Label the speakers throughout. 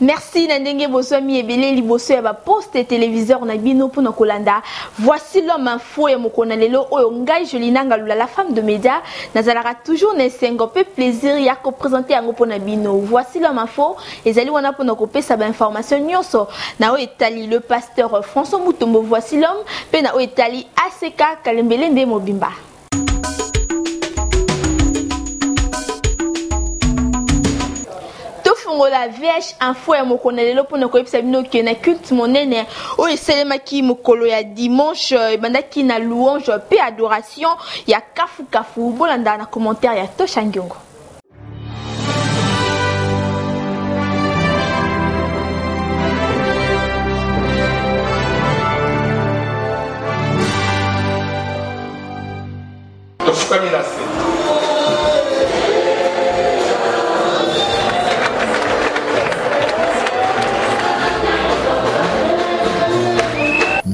Speaker 1: Merci Nandenge Boswami Ebele Liboso ya ba poste téléviseur na bino pour na kolanda. Voici l'homme info ya mokona lelo oyo ngai Jolinanga Lula la femme de média nazalaka toujours na sengo pe plaisir ya ko présenter yango pour na bino. Voici l'homme info ezali wana pour na kopesa ba information nyonso na oyo etali le pasteur François Mutombo. Voici l'homme pe na oyo etali ACK Kalembele nde mobimba. La VH info ya mokona lelo pona ko yebisa bino ke na culte monene o eselemaki mokolo ya dimanche bandaki na louange pe adoration ya kafu bolanda na commentaire ya Tosha Ngiongo.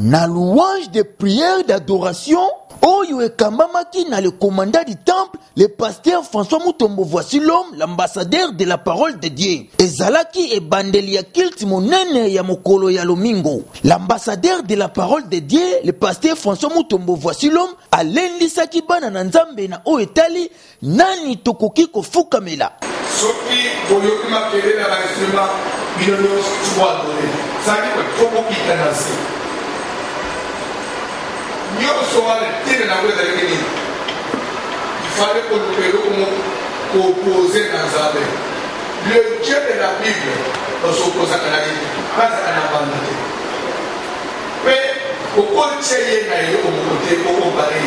Speaker 2: Na louange de prière d'adoration, Oyo et Kambamaki na le commandant du temple, le pasteur François Mutombo. Voici l'homme, l'ambassadeur de la parole de Dieu. Ezalaki et Bandelia Kilt Monene ya Mokolo ya Lomingo. L'ambassadeur de la parole de Dieu, le pasteur François Mutombo. Voici l'homme, Alendi Sakibana Nanzambe na Oetali, Nani Tokoki Kofukamela.
Speaker 3: Soki boyoki makele na instrument binono tuwa dole. Saki ko Tokoki kanasi. Il fallait que nous opposer dans le Dieu de la Bible s'oppose à la Bible, pas à la bande. Mais au côté de la Bible, au côté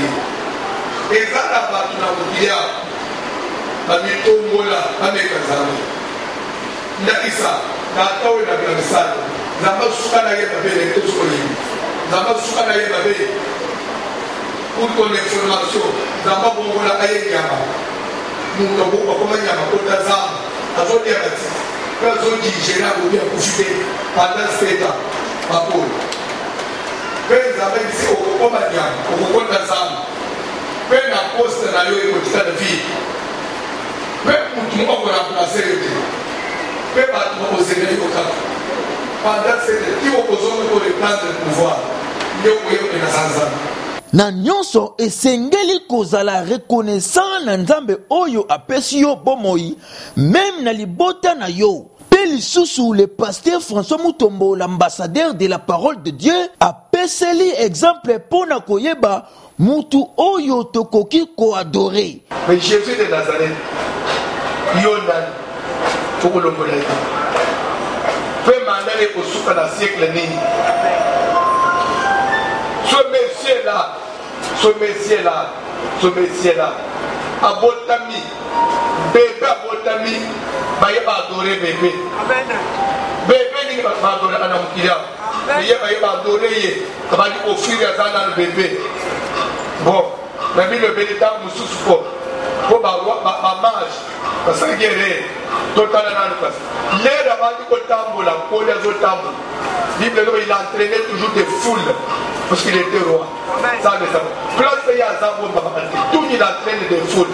Speaker 3: et ça n'a pas de la pour ton information, dans ma bonne ayama, nous avons comment yama pour ta zame, à son diabète, quand on dit j'ai là où bien profiter pendant ce temps, ma pauvre. Quand ils avaient dit au Comania, au compte ta zame, quand la poste n'a eu une petite vie, même pour tout le monde remplacer le thé, même à tout le monde au cap. Pendant ce temps, qui oppose pour les plans de pouvoir, il y a eu une sanzane.
Speaker 2: Na nyonso esengeli kozala reconnaissant na nzambe oyo apesi yo bomoi même na libota na yo. Pe lisusu le pasteur François Mutombo, l'ambassadeur de la parole de Dieu, apeseli exemple pona koyeba mutu oyo tokoki ko adorer.
Speaker 3: Mais Jésus de Nazareth yonan tokolongola ye pe mandale kosuka na siècle nini. Ce messier-là, abotami, bébé abotami, baye ba adorer bébé. Bébé ni ba adorer anamukilia. Baye ba adorer ye, kabali offrir ya zana le bébé. Bon, na bi le bébé ta mususu ko ba mage, parce que guerre total na lukas. L'air avant de tambola, ko les autres tambola. Bible il entraînait toujours des foules parce qu'il était roi. Ça de ça. Place il y a Zambo Babati, tout il entraîne des foules.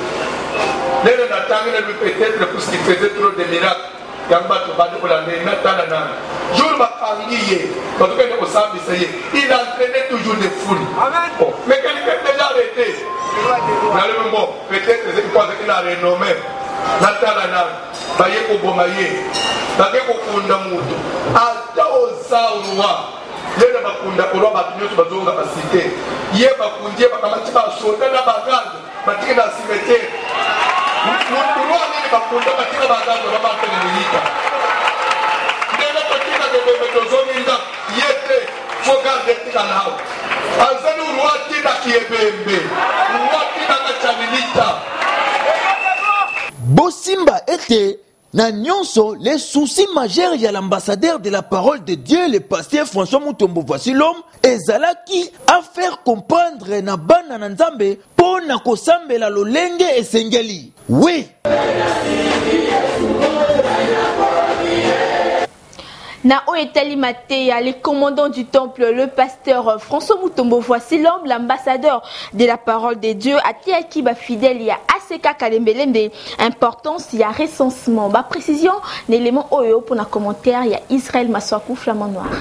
Speaker 3: L'air n'attendait peut-être parce qu'il faisait trop de miracles. Yamba to bade pour la nana. Jour ma kangiye, quand on est au samedi il entraînait toujours des foules. Bon, mais quelqu'un déjà arrêté. Dans le moment, peut-être c'est parce qu'il a renommé. Natalana, baye ko bomaye. Baye ko kunda mutu. Ata osaurwa. Lele bakunda kolwa batunyoso bazonga basite. Ye bakundie bakamati basota na baganda, batika na cimetière. Mulwa nini bakunda batika baganda babakene milita. Lele batika de bebezoni nda yete foga detika nao. Azani urwa tina kiebembe. Urwa tina kachamilita.
Speaker 2: Bosimba était na nyonso les soucis majeurs ya l'ambassadeur de la parole de Dieu, le pasteur François Mutombo. Voici l'homme ezalaki à faire comprendre na bana na nzambe pona kosambela lolenge esengeli. Oui.
Speaker 1: Na Oetali Matéa, les commandants du temple, le pasteur François Mutombo, voici l'homme, l'ambassadeur de la parole de Dieu. Atia Kiba fidèle, il y a ACK Kalembelembe, importance, il y a recensement. Ba précision, l'élément Oyo pour un commentaire, il y a Israël Maswakou, flamand noir.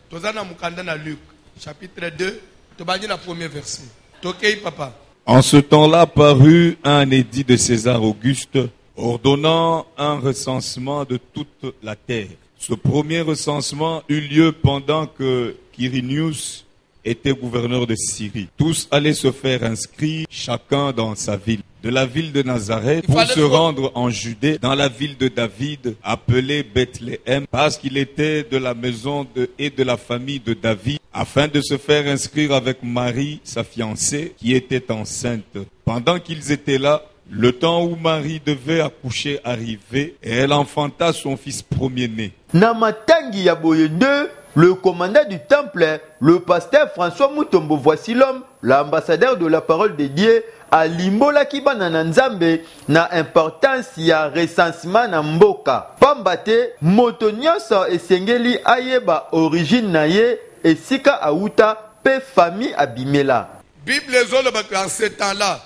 Speaker 3: Tozana Mukanda na Luc, chapitre 2, Tobani la premier verset. Tokei papa.
Speaker 4: En ce temps-là parut un édit de César Auguste ordonnant un recensement de toute la terre. Ce premier recensement eut lieu pendant que Quirinius était gouverneur de Syrie. Tous allaient se faire inscrire, chacun dans sa ville. De la ville de Nazareth pour se rendre en Judée, dans la ville de David, appelée Bethléem, parce qu'il était de la maison et de la famille de David, afin de se faire inscrire avec Marie, sa fiancée, qui était enceinte. Pendant qu'ils étaient là, le temps où Marie devait accoucher arrivait, et elle enfanta son fils premier-né.
Speaker 2: Namatangi Yaboyende, le commandant du temple, le pasteur François Mutombo, voici l'homme, l'ambassadeur de la parole de Dieu, a limbola kibana na nzambe na importance ya recensement na mboka. Pambate, moto nyonso esengeli ayeba origine na ye, esika auta pe famille abimela.
Speaker 3: Bible zoloba en ce temps-là,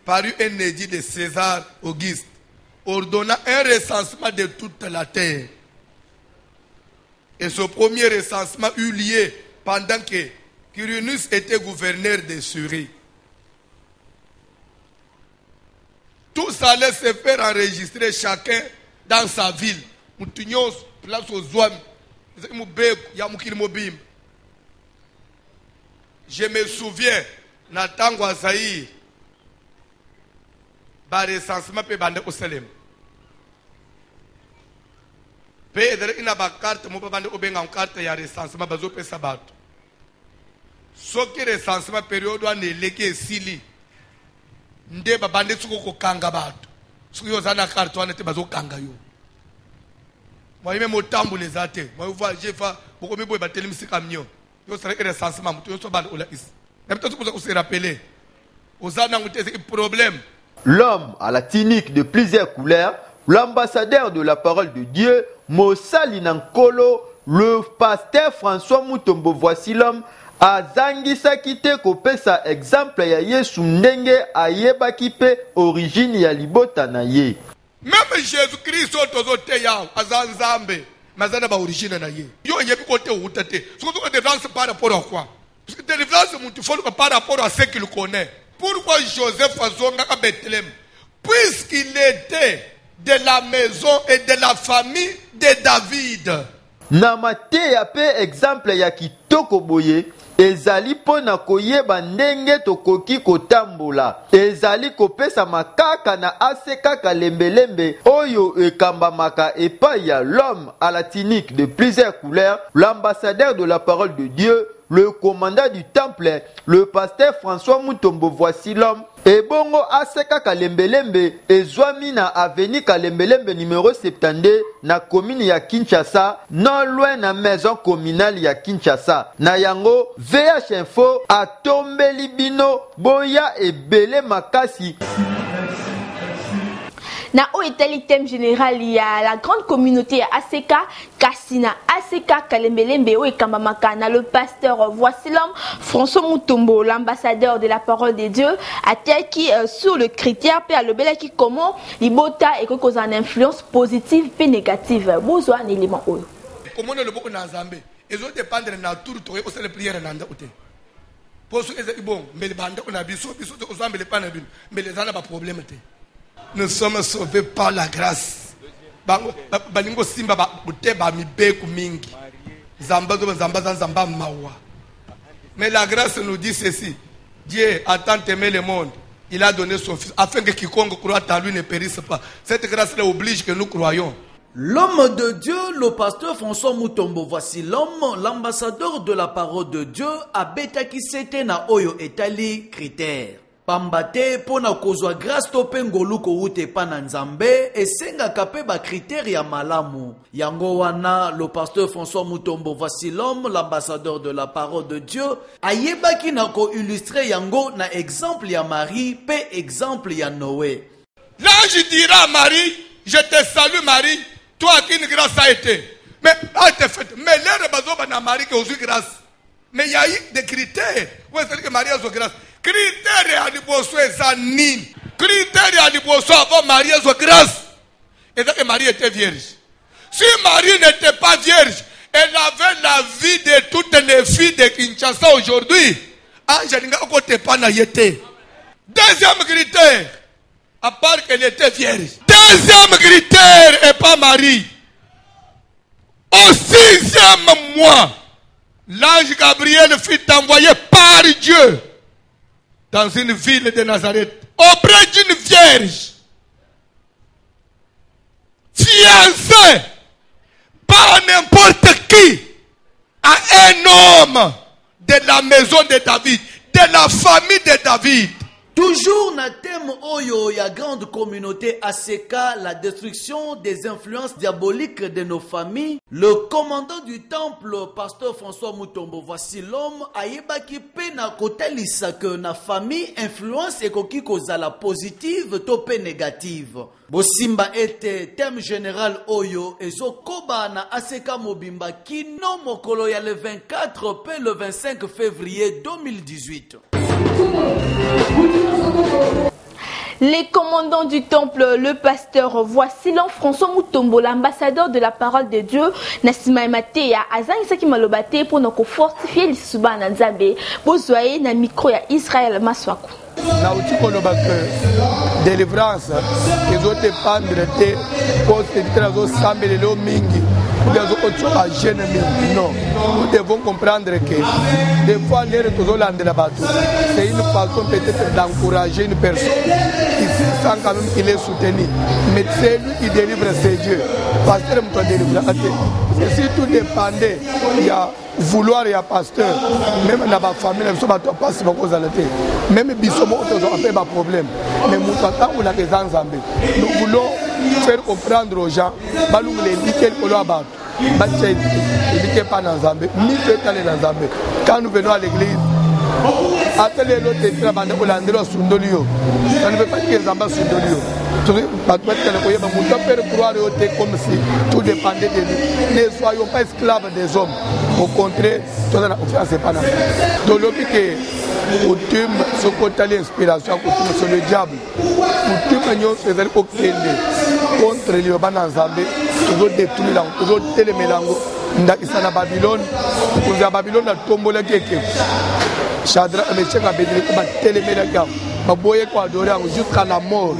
Speaker 3: parut un édit de César Auguste, ordonnant un recensement de toute la terre. Et ce premier recensement eut lieu pendant que Quirinius était gouverneur de Syrie. Tous allaient se faire enregistrer chacun dans sa ville. Je me souviens, Natango Azaï, par recensement pe bande au Salem. Pedro ina ba carte mo bande o benga carte ya recensement bazo pe sabato. Soki recensement période wa neleke sili. Nde ba bande tsuko ko kanga bato. Soki yo zana carte wana te bazo kanga yo. Moi même motambu les ate. Moi voir j'ai fa boko me boy ba telemisi camion. Yo sera recensement mutu yo so bande ola is. Même toi tu se rappeler. Ozana ngute problème.
Speaker 2: L'homme à la tunique de plusieurs couleurs, l'ambassadeur de la parole de Dieu, Mosali Nankolo, le pasteur François Mutombo, voici l'homme, a zangisa kite kopesa exemple ya Yesu ndenge ayeba kipe origine ya libota na ye.
Speaker 3: Même Jésus-Christ otozote yao azanzambe mazana ba origine na ye. Yo yebi kote utate. Surtout que délivrance par rapport à quoi? Parce que délivrance mutu faut par rapport à ce qu'il connaît. Pourquoi Joseph Azonga à Bethléem? Puisqu'il était de la maison et de la famille de David.
Speaker 2: Namate ya pe exemple ya kitoko boye, ezali pona koyeba ndenge tokoki kotambola. Ezali kopesa makaka na aseka kalembelembe oyo ekambamaka epai ya l'homme à la tunique de plusieurs couleurs, l'ambassadeur de la parole de Dieu, le commandant du temple, le pasteur François Mutombo, voici l'homme. Et bongo aseka kalembelembe ezwami na avenue Kalembelembe numéro 72 na commune ya Kinshasa, non loin na maison communale ya Kinshasa. Na yango VH Info atombeli bino boya ebele makasi.
Speaker 1: Na Oetali thème général, il y a la grande communauté ACK, Kassina, ACK, Kalembelembe, Oekambamaka, na le pasteur, voici l'homme, François Mutombo, l'ambassadeur de la parole de Dieu, a qui sur le critère, puis à le bel qui comment, l'ibota et que cause une influence positive et négative. Besoin un élément haut.
Speaker 3: Comment le beaucoup dans Zambé, ils ont dépendre de la nature, au sein de prière nanda outé. Pour ceux qui sont bon, mais les bandes on a biso, aux Zambé les panabines, mais les gens n'ont pas de problème. Nous sommes sauvés par la grâce. Balingo simba ba uteba mibeku mingi. Zamba zamba mawa. Mais la grâce nous dit ceci. Dieu a tant aimé le monde, il a donné son fils afin que quiconque croit en lui ne périsse pas. Cette grâce-là oblige que nous croyons.
Speaker 5: L'homme de Dieu, le pasteur François Mutombo, voici l'homme, l'ambassadeur de la parole de Dieu, a betaki sete na oyo etali critère. Pambate pona kozwa grâce to pengolu ko ute pana nzambe esenga kape ba critère ya malamu. Yango wana le pasteur François Mutombo, voici l'homme, l'ambassadeur de la parole de Dieu, ayebaki na ko illustrer yango na exemple ya Marie pe exemple ya Noé.
Speaker 3: L'ange dira à Marie, je te salue Marie, toi à qui une grâce a été. Mais, mais l'air bazo na Marie qui a eu grâce. Mais il y a eu des critères. Où est-ce que Marie a eu grâce? Critères à l'imposo et zanine. Critères à l'imposo avant Marie a eu grâce. Et donc Marie était vierge. Si Marie n'était pas vierge, elle avait la vie de toutes les filles de Kinshasa aujourd'hui. Angelinga côté pas na yete. Deuxième critère, à part qu'elle était vierge. Deuxième critère, et pas Marie. Au 6e mois, l'ange Gabriel fut envoyé par Dieu dans une ville de Nazareth, auprès d'une vierge, fiancée par n'importe qui, à un homme de la maison de David, de la famille de David.
Speaker 5: Toujours na thème oyo ya grande communauté ACK, la destruction des influences diaboliques de nos familles, le commandant du temple, pasteur François Mutombo, voici l'homme, ayebaki pe na kotelisa que na famille influence ekoki kozala positive to pe négative. Bosimba ete thème général oyo ezo koba na ACK Mobimba kino mokolo ya le 24 pe le 25 février 2018.
Speaker 1: Les commandants du temple, le pasteur, voici François Mutombo, l'ambassadeur de la parole de Dieu, Nassima Emateya, Azang Isaki Malobate pour nous fortifier les Suba Nanzabe, Bozoye, na micro ya Israël Maswaku.
Speaker 3: Na uti koloba que délivrance ezodépendre te poste ezosambelelo mingi ezokotshoka jeune mingi. Non, nous devons comprendre que des fois ndere tozolandela bato, c'est une façon peut-être d'encourager une personne qui sent quand même qu'il est soutenu, mais c'est lui qui délivre, c'est Dieu. Pasteur me délivre. C'est si tout dépendait, il y a vouloir et à pasteur, même dans ma famille, même bisomo on pas problème. Mais nous voulons faire comprendre aux gens, quand nous venons à l'église, ça ne veut pas dire que les ambassadeurs sont comme si tout dépendait de nous. Ne soyons pas esclaves des hommes. Au contraire, tout ça n'a pas d'affaire. Donc, le but est coutume, ce côté l'inspiration, c'est le diable. Coutume, c'est le contre les Banazambe, toujours détruire, toujours télémélango. Dans Babylone, dans Babylone, a tombé le kéké. Chadra, mais c'est un bédé comme un télémélango. Jusqu'à la mort,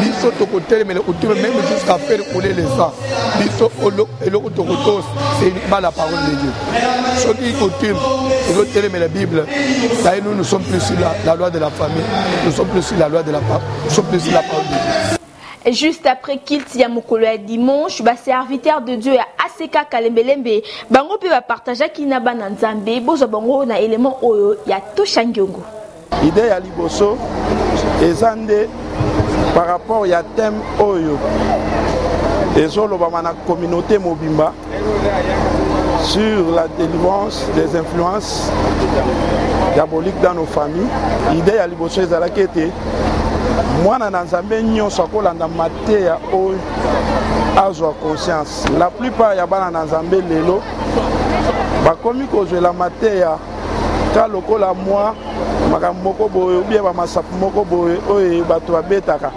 Speaker 3: biso tokotel mais même jusqu'à faire couler le sang. Biso et le tokotos, c'est uniquement la parole de Dieu. Ce qui est coutume, mais la Bible, nous ne sommes plus sur la loi de la famille, nous sommes plus sur la loi de la parole, nous sommes plus sur la parole de Dieu.
Speaker 1: Et juste après qu'il y a mokolo ya dimanche, ba serviteur de Dieu ya ACK Kalembelembe, bango pe ba partager kina ba na Nzambe, bozo bango na élément oyo ya Toshangiongo.
Speaker 6: Idée ya liboso ezande par rapport ya thème oyo ezoloba na communauté mobimba sur la délivrance des influences diaboliques dans nos familles. Idée ya liboso ezalaki ete mwana na Nzambe nyonso akolanda mateya oyo azwa conscience. La plupart ya bana na Nzambe lelo bakomi kozwela mateya ka lokola moi makambo moko boye ou bien bamasapu moko boye oyo bato babetaka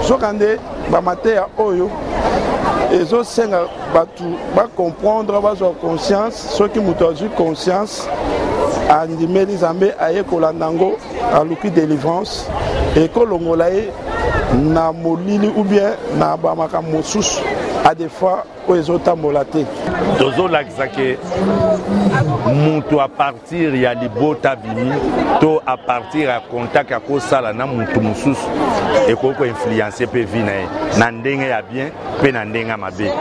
Speaker 6: sokande bamateya oyo ezosenga bato bacomprendre bazwa conscience soki moto azwi conscience andimeli Nzambe aye kolanda yango aluki délivrance ekolongola ye na molili ou bien na bamakambo mosusu à des fois oyo ezotambola te
Speaker 7: tozolakisa ke mutu a partir ya libota bimi to a partir ya contact ya kosala na mutu mosusu ekoki koinfluencer mpe vi na ye na ndenge ya bien mpe na ndenge ya mabe.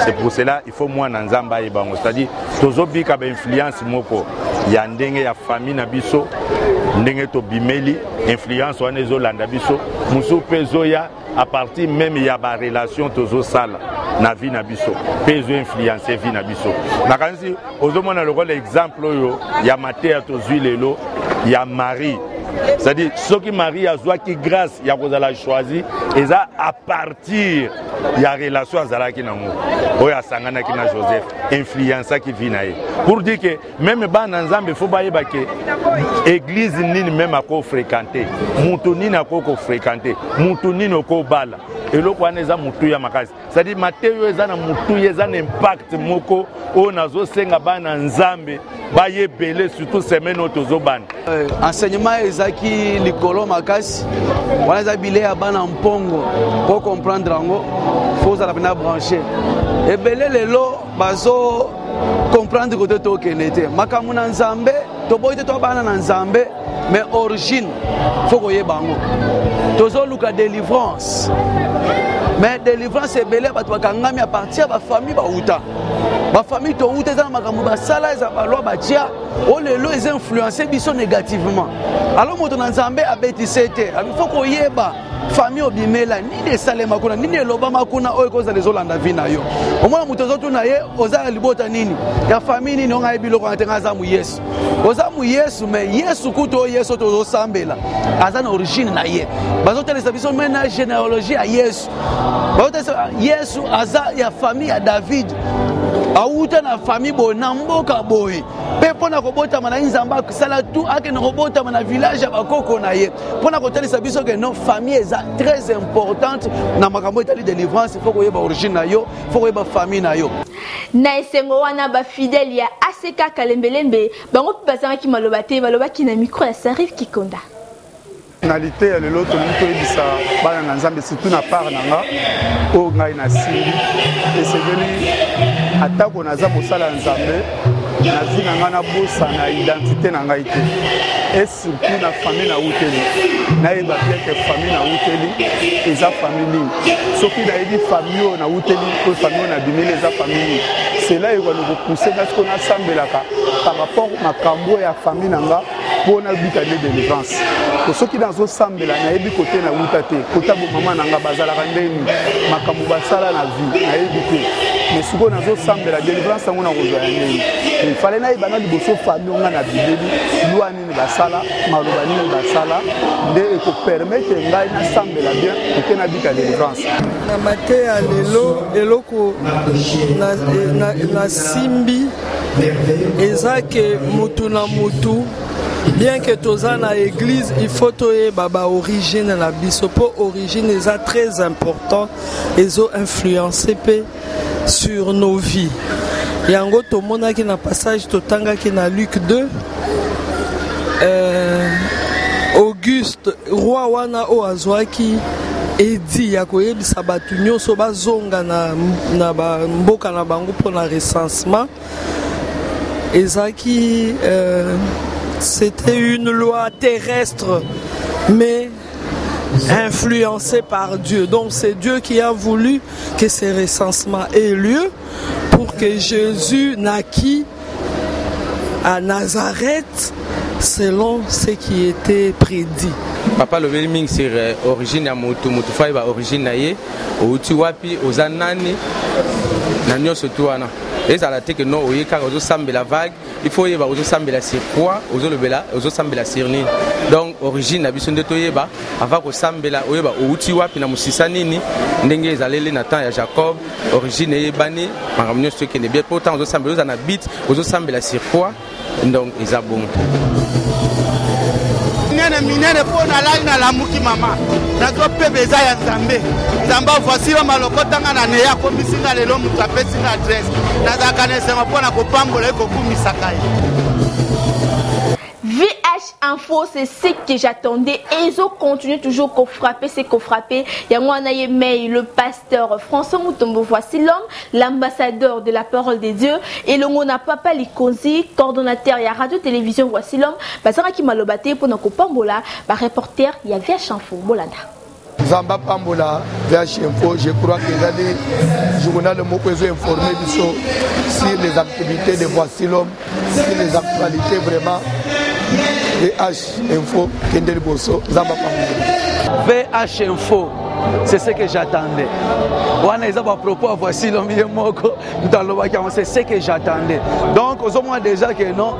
Speaker 7: C'est pour cela il faut mwana Nzambe ayeba yango, c'est-à-dire tozobika bainfluence moko ya ndenge ya famille na biso ndenge tobimeli influence wana ezolanda biso mosusu mpe ezoya à partir même ya ba relation tozosala na vie na biso mpe ezo-influencer vie na biso. Nakanisi ozomona lokola exemple oyo ya mateya tozwi lelo ya Marie, c'est-à-dire soki Marie azwaki grâce ya kozala choisi eza à partir il y a relation azalaki nango oyo asanganaki na Joseph influence qui vient naye pour dire que même bana nzambe faut bayeba ke église nini même ako fréquenter mutu nini ako fréquenter mutu nini oko bala eloko wana eza mutu ya makasi c'est-à-dire Matteo eza na mutu eza na impact moko oyo nazosenga bana nzambe bayebele surtout semaine oyo tozobana
Speaker 8: enseignement ezaki likolo makasi wana eza bile ya bana mpongo po comprendre yango fo ozala pena branché ebele lelo bazo comprendre kote tokende te makambo na nzambe toboyi te tobana na nzambe mais origine fo koyeba yango tozoluka délivrance mais délivrance ebele bato bakangami à partir ya bafamille bauta bafamille touta eza na makambo basala eza balwa batia o lelo eza influencé biso négativement alors moto na nzambe abetise te fo koyeba famille obimela nini esalema kuna nini elobama kuna oyo kozala ezolanda vi na yo omona moto ozotuna ye oza ya libota nini ya famille nini onga yebiloko na te nga aza mu yesu oza mu yesu mais yesu kutu oyo yesu tozosambela aza na origine na ye bazotelesa biso me na généalogie ya yesu bazotelesa yesu aza ya famille ya david auta na famille boye na mboka boye mpe mpona kobotama na ye nzambe akosala tu akende kobotama na village ya bakoko na ye mpona kotalisa biso ke no famille eza très importante na makambo etali délivrance fo koyeba origine na yo fo koyeba famille na yo
Speaker 1: na esengo wana bafidele ya ACK Kalembelembe bango mpe bazangaki maloba te balobaki na micro ya Sarif Kikonda
Speaker 6: finalité ya lelo tolingi toyebisa bana na nzambe surtout na part na nga oyo ngai nasimbi esengeli atako naza mosala nzambe nazi na ngai nabosana identité na ngai te et surtout na famille nauteli nayeba bien ke famille nauteli eza famille nini soki nayebi famille oyo nauteli oyo famille oyo nabimeli eza famille nini cela ekona kopousse nga siko nasambelaka par rapport makambo ya famille na nga mpo nabika nde délivrance ko soki nazosambela nayebi kote nauta te kota bomama na nga bazalaka ndeni makambo basala na vie nayebi te mais sikoyo nazosambela délivrance yango nakozwa ya ndeni ifale nayeba na liboso famille onga na bibeli lwa nini basala maloba nini basala nde ekopermettre ngai nasambela bien kote nabika délivrance
Speaker 9: na mateya lelo eloko na simbi eza ke mutu na mutu bien que toza na église il faut toyeba ba origine na biso po origine eza très important ezo influencer pe sur nos vies yango tomonaki na passage totangaki na Luc 2 Auguste roi wana o azwaki edi ya koyebisa bato nyonso bazonga na mboka na bango mpona recensement ezaki c'était une loi terrestre mais influencée par Dieu. Donc c'est Dieu qui a voulu que ces recensements aient lieu pour que Jésus naquit à Nazareth selon ce qui était prédit.
Speaker 10: Papa le ming sur origine ya mutu fa ba origine na ye outi wapi ozanani na nyoso tuana ezala te que non oyeka ozo sambela vague il faut yeba ozo sambela sur quoi ozo lebela ozo sambela sur nini donc origine na biso nde toyeba avant ko sambela oyeba outi wapi na musisa nini ndenge ezalele na temps ya Jacob origine yebani makambo nyonso ekende bien pourtant ozo sambela oza na bit ozo sambela sur quoi donc eza bon
Speaker 11: minene pona lai na lamuki mama nazo pepe eza ya nzambe nzambe voici lo malokotanga na neya komisinga lelo mutu apesinga adresse nazaka nesema pona kopambola ekokumisaka ye.
Speaker 1: VH Info, c'est ce que j'attendais et ils ont continué toujours qu'on frappait, c'est qu'on frappait. Il y a moi, le pasteur François Mutombo, voici l'homme, l'ambassadeur de la parole de Dieu et le mona papa Likonzi, coordonnateur, il y a radio-télévision, voici l'homme, Bazara qui m'a lobaté pour nos Pambola, reporter, il y a VH Info, Bolanda.
Speaker 3: Zamba Pambola, VH Info, je crois que les journal Moko ont informé sur les activités de Voici l'homme, sur les actualités vraiment. VH Info, Kendel Bosso, Zamba Pambola.
Speaker 8: VH Info, c'est ce que j'attendais. Wana eza ba propos voici l'homme moko mutalobaki c'est ce que j'attendais. Donc aux moins déjà que non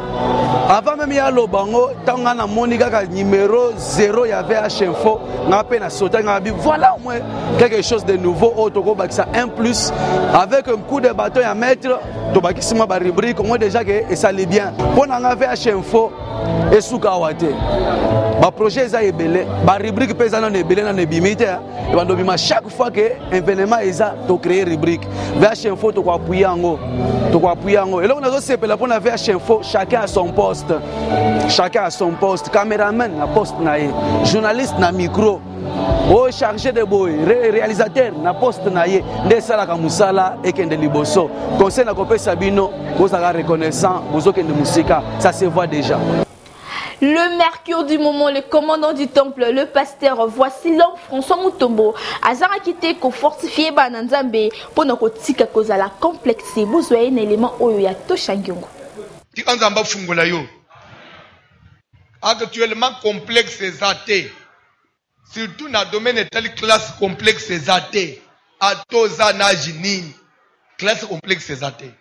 Speaker 8: avant même ya lobango tanga na monika ka numéro 0 il y avait HFO na pe na sauter na bi voilà au moins quelque chose de nouveau autoko bakisa 1+ avec un coup de bâton à mettre to bakisima ba rubrique au moins déjà que ça allait bien. Pour na VH Info et Soukawate. Ba projet eza ebele, ba rubrique pesa na ebele na nebimite et ba dobima chaque fois que événement eza to créer rubrique. VH Info to ko appuyer yango. To ko appuyer yango. Et là on a sepela pour na VH Info, chacun a son poste. Chacun a son poste. Caméraman na poste na ye, journaliste na micro. Oh chargé de boy, réalisateur na poste na ye, nde sala ka musala ekende liboso. Conseil na kopé Sabino, vous avez reconnaissant, vous avez de musika, ça se voit déjà.
Speaker 1: Le mercure du moment, le commandant du temple, le pasteur, voici l'homme François Mutombo. Azara quitté ko fortifié bananzambe pour ne kotika koza la complexité. Vous voyez un élément oyo to changyongo.
Speaker 3: Ti anzamba fungola yo. Actuellement complexe c'est athée. Surtout dans le domaine de telle classe complexe c'est athée. Atoza na jinini. Classe complexe c'est athée.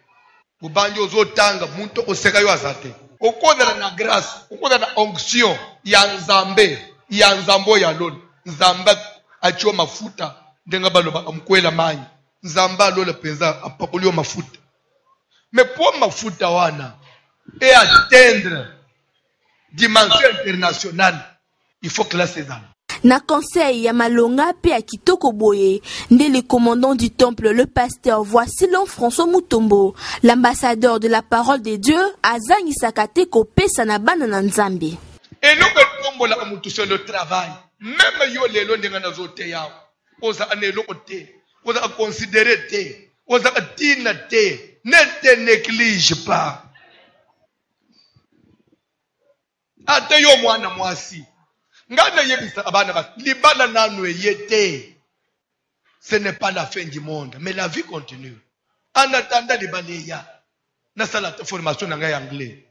Speaker 3: Pour banjo zo tanga muntu oseka yo azate. Okoda na grâce, okoda na onction ya nzambe, ya nzambo ya lolo. Nzamba achio mafuta ndenga baloba amkwela manyi. Nzamba lolo penza apakolio mafuta. Mais pour mafuta wana et atteindre dimension internationale, il faut que la César.
Speaker 1: Na conseil ya malonga pe ya kitoko boye nde le commandant du temple le pasteur voici l'homme François Mutombo l'ambassadeur de la parole de Dieu azangi sakate ko pesa na bana na nzambe
Speaker 3: et nous tombo la mutu sur le travail même yo lelo ndenga na zote yao oza anelo ote oza considérer te oza tina te ne te néglige pas ate yo mwana mwasi ngana yebisa abana ba libala nanu yete. Ce n'est pas la fin du monde mais la vie continue en attendant libala ya na sala formation na ngai anglais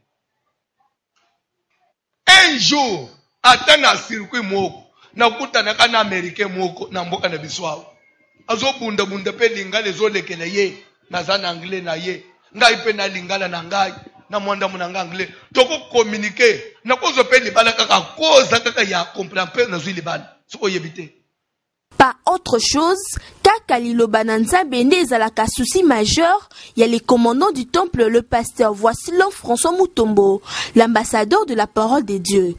Speaker 3: un jour atana circuit moko na kutana kana américain moko na mboka na biswao azobunda bunda pe lingala ezolekela ye na zana anglais na ye ngai pe na lingala na ngai na mwanda munanga anglais toko communiquer na kozo pe libala kaka koza kaka ya comprendre pe na zwi libala soko yebite.
Speaker 1: Pas autre chose, kaka liloba na nzambe nde ezalaka souci majeur, il y a les commandants du temple, le pasteur, voici l'homme François Mutombo, l'ambassadeur de la parole de Dieu.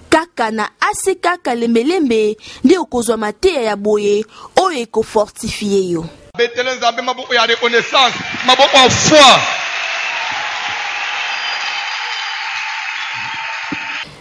Speaker 1: Kaka na ase kaka lembelembe nde okozwa mateya ya boye oyo eko fortifié yo.
Speaker 3: Betele nzambe maboko ya reconnaissance, maboko ya foi.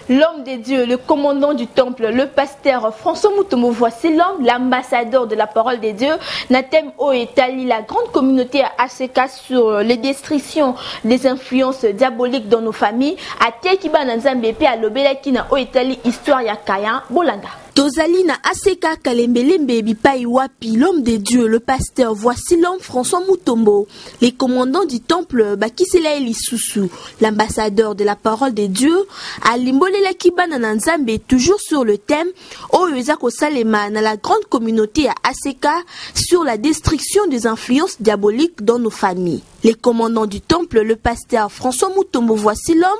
Speaker 1: L'homme de Dieu, le commandant du temple, le pasteur François Mutombo, voici l'homme, l'ambassadeur de la parole de Dieu. Natem O étali la grande communauté à ACK sur les destructions des influences diaboliques dans nos familles. À Tekiba Nanzambe pe à Lobelaki na O étali histoire ya Kayan Bolanda. Tozali na ACK Kalembelembe Bipai Wapi, l'homme de Dieu, le pasteur, voici l'homme François Mutombo, les commandants du temple, Bakisela Elisusu, l'ambassadeur de la parole de Dieu, Alimbolela Kibana Nanzambe, toujours sur le thème, Oyezako Salema, na la grande communauté à ACK, sur la destruction des influences diaboliques dans nos familles. Les commandants du temple, le pasteur François Mutombo, voici l'homme,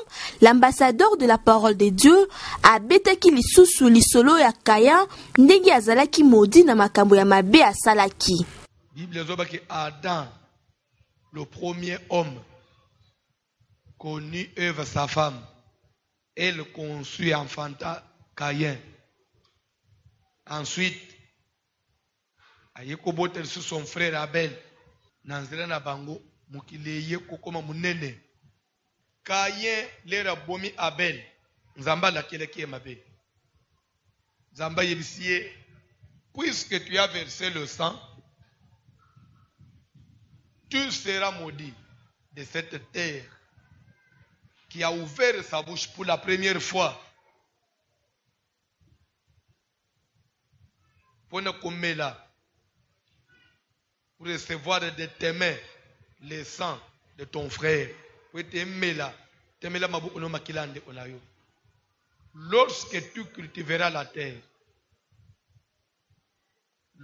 Speaker 1: l'ambassadeur de la parole de Dieu, à Betaki Lisusu, Lisolo et Kaya, ndenge azalaki modi na makambo ya mabe asalaki.
Speaker 3: Bible zoba que Adam, le premier homme, connu Ève sa femme, elle conçut enfanta Caïn. Ensuite, ayeko botel sur son frère Abel, nanzela na bango, mukileye kokoma munene. Caïn lera bomi Abel, nzamba la keleki mabe. Zamba Yebisie, puisque tu as versé le sang, tu seras maudit de cette terre qui a ouvert sa bouche pour la première fois. Pour ne commer là, pour recevoir de tes mains le sang de ton frère. Pour t'aimer là, t'aimer là, mabou no makilande olayo. Lorsque tu cultiveras la terre,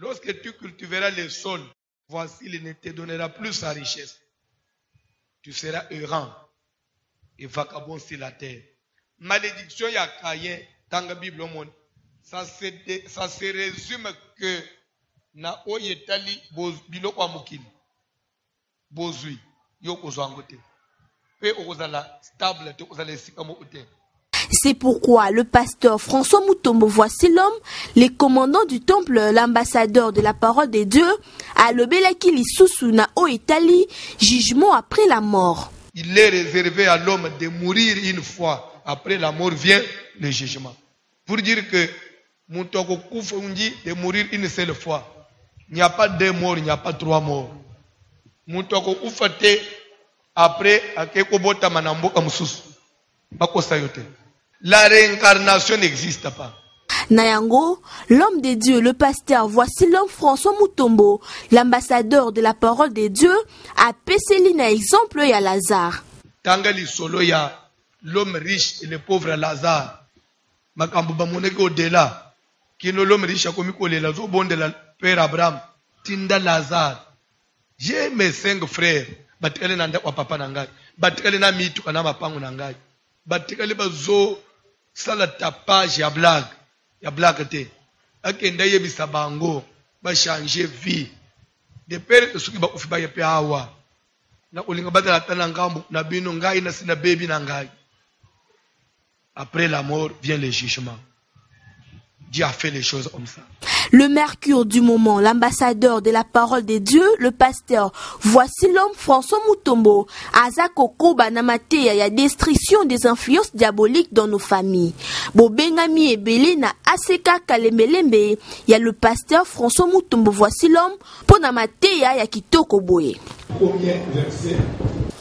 Speaker 3: Lorsque tu cultiveras le sol, voici, il ne te donnera plus sa richesse. Tu seras errant et vagabond sur la terre. Malédiction ya Caïn dans la Bible au monde. Ça se résume que na oyetali biloko amukili bozui yo kozangote pe okozala stable te okozala esika mo te.
Speaker 1: C'est pourquoi le pasteur François Mutombo Voici l'homme, les commandants du temple, l'ambassadeur de la parole de Dieu, a le belaki lisusu na o Italie, jugement après la mort.
Speaker 3: Il est réservé à l'homme de mourir une fois. Après la mort vient le jugement. Pour dire que Moutoko Koufondi de mourir une seule fois. Il n'y a pas deux morts, il n'y a pas trois morts. Moutoko Koufate après Akekobota Manambo Kamsus. La réincarnation n'existe pas.
Speaker 1: Nayango, l'homme de Dieu, le pasteur, voici l'homme François Mutombo, l'ambassadeur de la parole de Dieu, a pesé un exemple à Lazare.
Speaker 3: Tangali solo ya l'homme riche et le pauvre Lazare. Makambuba moneke au-delà. Kino l'homme riche a commis que les bon de la père Abraham. Tinda Lazare. J'ai mes 5 frères. Batikale nanda kwa papa nangai. Batikale na mitu kana mapangu nangai. Batikale bazo sala tapage ya blague. Ya blague te. Akenda yebisa bango. Ba changer vie. De père que suki ba ufiba yepe awa. Na ulinga batala tanangambu na bino ngai na sina baby nangai. Après la mort vient le jugement. Dieu a fait les choses comme ça.
Speaker 1: Le mercure du moment, l'ambassadeur de la parole de Dieu, le pasteur, voici l'homme François Mutombo, Azako Koba Namatea, ya destruction des influences diaboliques dans nos familles. Bobengami et Belena, Aseka Kalemelembe, il y a le pasteur François Mutombo, voici l'homme, Ponamatea, ya Kitoko Boye.
Speaker 3: Combien verset?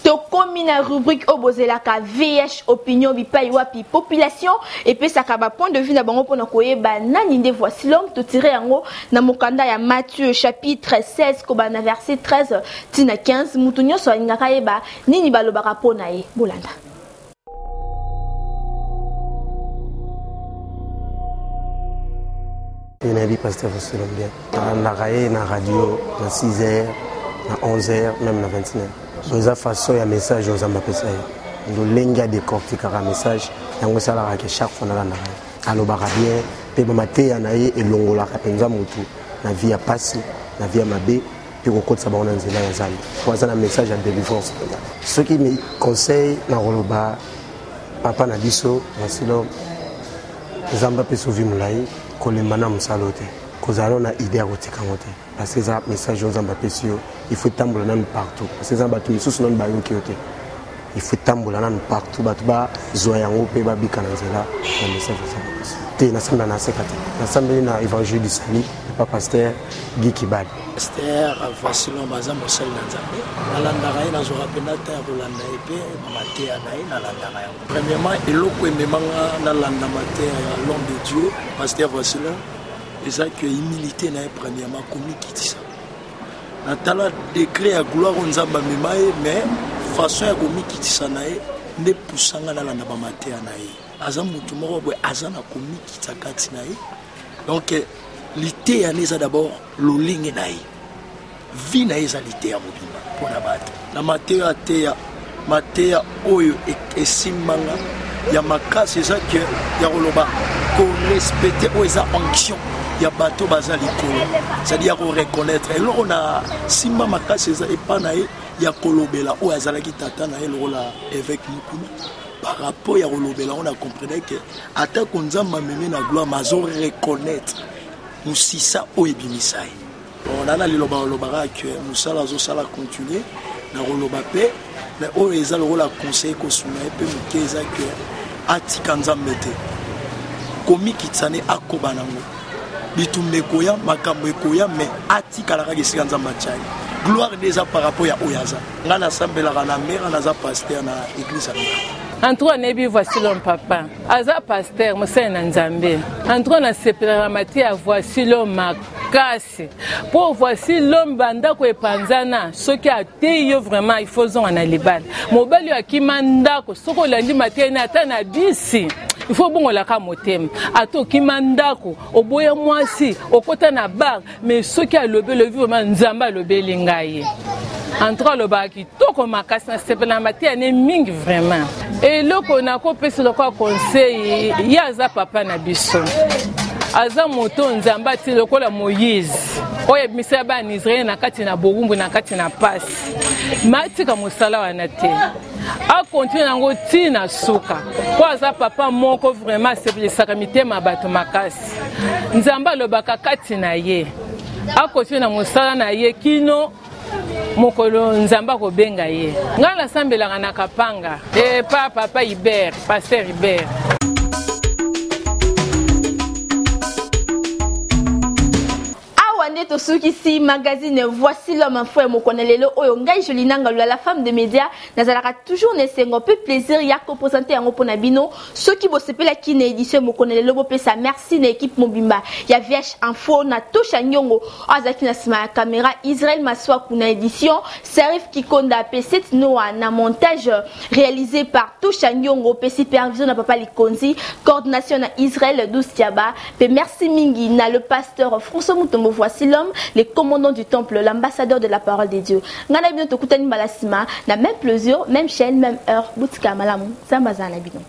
Speaker 1: Tokomi na rubrique obozelaka VH opinion bipai wapi population et puis ça kaba point de vue na bango pona koyeba nani nde voici l'homme to tirer yango na mokanda ya Matthieu chapitre 16 ko ba na verset 13 tina 15 mutu nyonso alingaka yeba nini balobaka pona ye bolanda.
Speaker 12: Une vie pasteur Voici l'homme bien na raye na radio na 6h na 11h même na 29h. Dans façon il y a message aux ambassadeurs. Nous lenga décortiquer un message. Yango sala que chaque fois na la. Allo barabien, pe mamate anaye elongola kapenza mutu. Na vie ya passe, na vie ya mabe, pe ko kotsa ba onanzela ya zali. Pour ça un message à délivrance. Ce qui me conseille na roloba papa na biso, voici l'homme. Zamba pe sauver mulai, ko le mana musalote. Kozalo na idée à kotika mote. Parce que ça message aux ambassadeurs, il faut tambola nan partout. Parce que ça ba tout sous non ba yo kiote. Il faut tambola nan partout batuba zoyango pe ba bikananzela na message ça. Te na samba na sekate. Na samba na évangile du salut, pas pasteur Guy Kibali.
Speaker 13: Pasteur voici l'homme bazam osel na nzambe. Alanda rai na zora penata ya kolanda epe mamate anayi na landa rai. Premièrement, eloko ememanga na landa mate ya l'homme de Dieu, pasteur voici l'homme. Et ça que humilité n'a premièrement commis qui ça. Natala décret à gloire on zamba mimae mais façon ya commis qui ça nae ne poussanga na landa bamate anaye. Azam mutu moko boy azana commis qui ça kati nae. Donc l'ité ya neza d'abord lolinge nae. Vie nae za l'ité ya mobimba pour na bato. La matéa teya matéa oyo et simanga ya makasi ça que ya roloba ko respecter o eza onction. Il y a bateau bazali kolo, c'est-à-dire qu'on reconnaître. Et là on a simba makasi et panae il y a kolobela ou azala ki tata na el rola évêque Mukuna. Par rapport à kolobela on a compris que ata konzamba meme na gloire mazo reconnaître musisa o ebimisai. On a na liloba lobara que musala zo sala continuer na roloba pe mais o ezala rola conseil ko suna pe mukeza que atikanzamba te. Komi kitsane akobanango. Bitumbe koya makambo koya mais atikala ka gesika nzamba chai gloire déjà par rapport à oyaza ngana sambela kana mera na za pasteur na église
Speaker 14: Antoine nebi voici l'homme papa aza pasteur musena nzambe Antoine na sepela mati ya voici l'homme makasi. Pour voici l'homme banda ko epanzana, ce qui a été vraiment il faut en aller bal. Mobali akimanda ko soko landi matena atana bisi. Il faut bon la kamotem. Ato kimandako, oboya mwasi, okota na bar, mais ce qui a le vraiment nzamba le belingaye. Entre le baki, tout comme ma casse na sepela matière ne ming vraiment. Et là qu'on a coupé sur le conseil, il y a za papa na biso. Aza moto nzamba ti lokola Moïse. Oye misa ba en Israël na kati na bogumbu na kati na passe. Matika musala wana te. A continue nango ti na suka. Kwa aza papa moko vraiment sepelisa mitema bato makasi. Nzamba lobaka kati na ye. A continue na musala na ye kino mokolo nzamba ko benga ye. Ngala sambela na kapanga. Papa Hubert, pasteur Hubert.
Speaker 1: To ceux qui si magazine voici l'homme info et mokonelelo oyo ngai jolinanga la femme de médias nazalaka toujours nesengo peu plaisir ya ko présenter yango pona bino ceux qui bo sepela ki na édition mokonelelo bo pesa merci na équipe mobimba ya VH info na tosha nyongo azaki na sima ya caméra Israël Maswa kuna édition Serif Kikonda PC Noa na montage réalisé par tosha nyongo PC supervision na papa Likonzi coordination na Israël Doustiaba pe merci mingi na le pasteur François Mutombo voici l'homme, les commandants du temple, l'ambassadeur de la parole des dieux. Ngana bino tokutani balasima na même plaisir, même chaîne, même heure. Boutika malamu, sambazana bino.